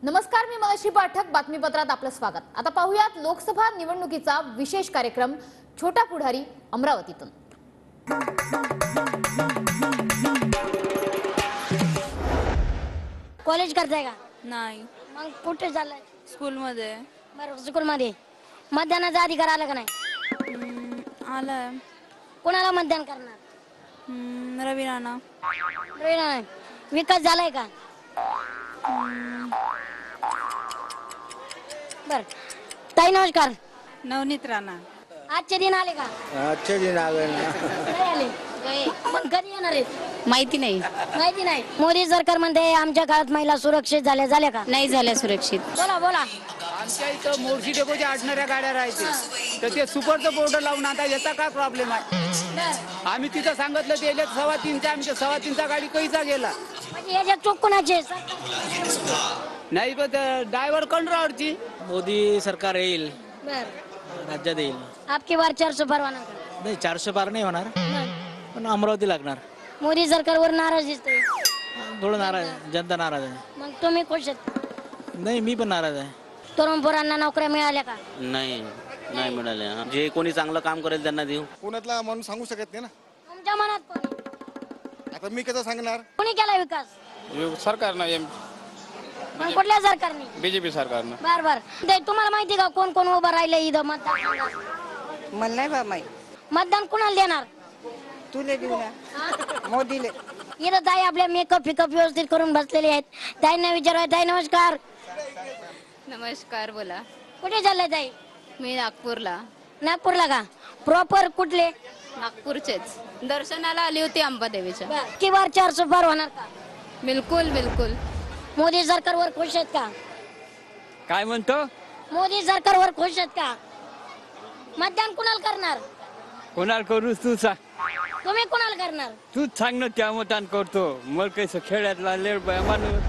नमस्कार, मी मनश्री पाठक. बातमीपत्रात आपलं स्वागत. आता पाहूयात लोकसभा निवडणुकीचा विशेष कार्यक्रम छोटा पुढारी अमरावतीतून. कॉलेज करताय का? नाही. मग कुठे चाललाय? स्कूल मध्ये. बरं, स्कूल मध्ये मतदानाचा अधिकार आला का नाही? आलाय. कोणाला मतदान करणार? रवी राणा. विकास झालाय का? बर, ताई नमस्कार. नवनीत राणा. आजचे दिन आले का? आजचे दिन आले ना. नाही आले. मग कधी येणार आहेत? माहिती नाही. माहिती नाही. मोदी सरकार म्हणते आमच्या काळात महिला सुरक्षित झाल्या का? नाही झाल्या सुरक्षित. बोला. आमच्या इथं मोर्शी डेपोच्या आडणाऱ्या गाड्या राहायचे तर ते सुपरचं बोर्ड लावून आता याचा काय प्रॉब्लेम आहे? आम्ही तिथं सांगितलं ते 3:15 आमच्या 3:15 गाडी कैसा गेला. म्हणजे याच्या चूक कोणाची? नाही पण ड्रायव्हर कंट्रोलरची. मोदी सरकार येईल, बर, राज्यात येईल. आपकी बार 400 पार होणार का? नाही, 400 पार नाही होणार, पण अमरावती लागणार. मोदी सरकारवर नाराज दिसतोय. थोडं नाराज, जनता नाराज आहे. मग तुम्ही खुश आहेत? नाही, मी पण नाराज आहे. तरुण पोरांना नोकऱ्या मिळाल्या का? नाही मिळाले. जे कोणी चांगलं काम करेल त्यांना देऊ. पुण्यातला म्हणून सांगू शकत नाही ना. तुमच्या मनात कोण? आता मी कसं सांगणार? कोणी केला विकास? सरकारनं, मग कुठल्या सरकारने? बीजेपी सरकारनं. बर. ते तुम्हाला माहिती का कोण कोण उभं राहिले इथं मतदान? मला नाही बा माहिती. मतदान कुणाला देणार? तुले देऊ ना. मोदीले. इथं ताई आपल्या मेकअप व्यवस्थित करून बसलेले आहेत. ताईंना विचाराय. ताई नमस्कार. नमस्कार. बोला. कुठे चाललंय ताई? मी नागपूरला. नागपूरला का? प्रॉपर कुठले? नागपूरचेच. दर्शनाला आली होती अंबादेवीच्या. की बार 400 पार होणार का? बिलकुल. मोदी सरकारवर खुश आहेत का? काय म्हणतो? मोदी सरकारवर खुश आहेत का? मतदान कुणाला करणार? कोणाला करू तू सांग. तुम्ही कुणाला करणार? तूच सांग ना, त्या मतदान करतो. मग कैसे खेड्यातला लेड बाय माणूस.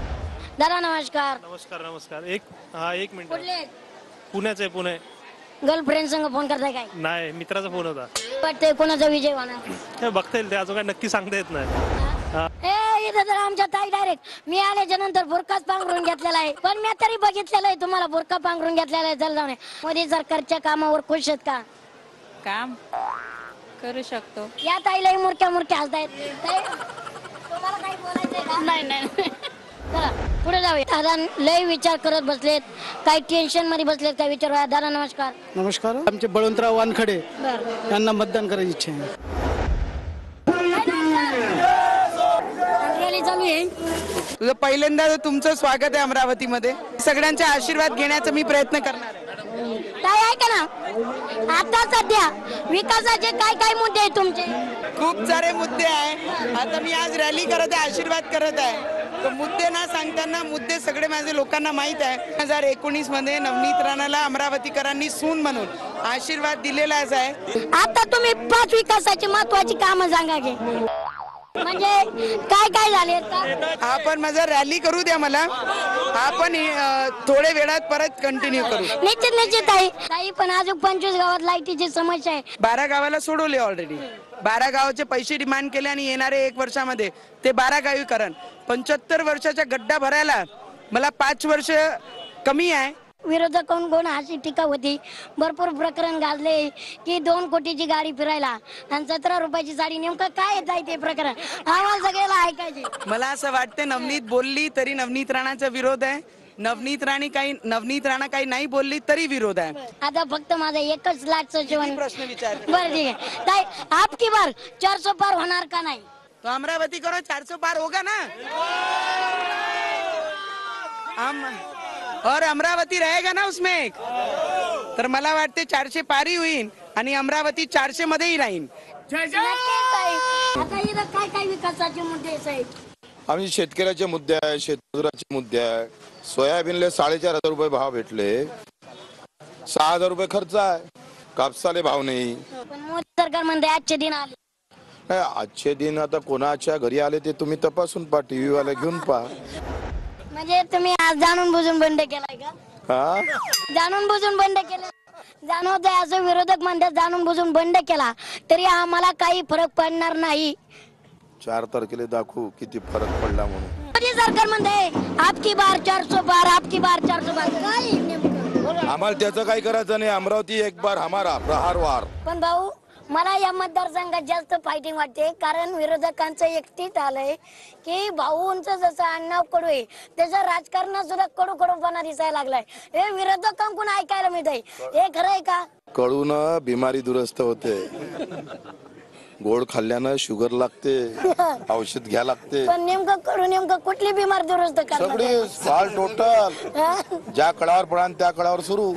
दादा नमस्कार. नमस्कार. एक मिनिट. कुठले आहेत? पुण्याचे. पुणे. गर्लफ्रेंड संग फोन करताय काय? नाही, मित्राचा फोन होता. वाटतंय कोणाचा विजय होणार? हे बघता येईल, ते अजून काय नक्की सांगता येत नाही. इथं तर आमच्या ताई डायरेक्ट मी आल्याच्या नंतर बुरकाच पांघरून घेतलेला आहे. पण मी तरी बघितलेलं आहे तुम्हाला बुरका पांघरून घेतलेला आहे. चल जाऊन मोदी सरकारच्या कामावर खुश आहेत का? काम करू शकतो. या ताईलाही मुरक्या हसतायत. ताई, तुम्हाला काही बोलायचंय का? नाही. चला पुढे जाऊया. दादा लय विचार करत बसलेत, काही टेन्शन मध्ये बसलेत. काय विचारूया? दादा नमस्कार. नमस्कार. आमचे बळवंतराव वानखडे बर, यांना मतदान करायची इच्छा आहे. रॅली चालू आहे. तुझं पहिल्यांदा तुमचं स्वागत आहे अमरावतीमध्ये. सगळ्यांचे आशीर्वाद घेण्याचा मी प्रयत्न करणार आहे. काय आहे का ना, आता सध्या विकासाचे काय मुद्दे आहेत तुमचे? खूप सारे मुद्दे आहे. आता मी आज रॅली करत आहे, आशीर्वाद करत आहे. तर मुद्दे ना सांगताना मुद्दे सगळे माझे लोकांना माहीत आहे. 2019 मध्ये नवनीत राणाला अमरावतीकरांनी सून म्हणून आशीर्वाद दिलेलाच आहे. आता तुम्ही 5 विकासाची महत्वाची कामं सांगा की, म्हणजे काय झाले? आपण माझा रॅली करू द्या मला. आपण थोड्या वेळात परत कंटिन्यू करू. निश्चित ताई पण अजून 25 गावात लाईटीची समस्या आहे. 12 गावाला सोडवले ऑलरेडी. 12 गावाचे पैसे डिमांड केले आणि येणारे 1 वर्षामध्ये ते 12 गावीकरण. 75 वर्षाचा गड्डा भरायला मला 5 वर्ष कमी आहे. विरोधक कोण अशी टीका होती. भरपूर प्रकरण गाजले की 2 कोटीची गाडी फिरायला आणि 17 रुपयाची साडी. नेमकं काय येत आहे ते प्रकरण? आम्हाला सगळ्याला ऐकायचे. मला असं वाटतं नवनीत बोलली तरी नवनीत राणाचा विरोध आहे. नवनीत राणा काही नाही बोलली तरी विरोध आहे. आता फक्त माझा एकच लाटचं जेवण प्रश्न विचार. बरं ठीक आहे ताई, आपकी बार 400 पार होणार का नाही? तो अमरावती करो 400 पार होगा ना. और अमरावती रहेगा ना उसमें. तर मला वाटते 400 पारी होईल आणि अमरावती 400 मध्येही राहील. आता इथं काय विकासाचे मुद्दे आहेत? आम्ही शेतकऱ्याचे मुद्दे आहे, शेतमजुराचे मुद्दे आहे. सोयाबीनले 4,500 रुपये भाव भेटले, 6,000 रुपये खर्च आहे. कापसाले भाव नाही. पण मोदी सरकार म्हणते आजचे दिन आले. नाही, आजचे दिन आता कोणाच्या घरी आले ते तुम्ही तपासून पहा, टीव्ही वाला घेऊन पहा. म्हणजे तुम्ही आज जाणून बुजून बंड केलाय का? जाणून बुजून बंड केलं. जाणवतंय असं विरोधक म्हणतात जाणून बुजून बंड केला तरी आम्हाला काही फरक पडणार नाही. 4 तारखेला दाखवू किती फरक पडला म्हणून. मोदी सरकार म्हणते आपकी बार 400 पार, आपकी आम्हाला त्याचं काही करायचं नाही. अमरावती एक बार हमारा प्रहारवार. पण भाऊ मला या मतदारसंघात जास्त फायटिंग वाटते, कारण विरोधकांचं एकटीत आलंय की भाऊंचं जसं आडनाव कडू आहे त्याचं राजकारणात सुद्धा कडूपणा दिसायला लागलाय. हे विरोधकांकडून ऐकायला मिळत आहे. हे खरं आहे का? कडून बिमारी दुरुस्त होते, गोड खाल्ल्यानं शुगर लागते, औषध घ्या लागते. पण नेमकं कुठली बिमार दुरुस्त करणार? सगळी फाल टोटल. ज्या कळावर पडा त्या कळावर सुरू.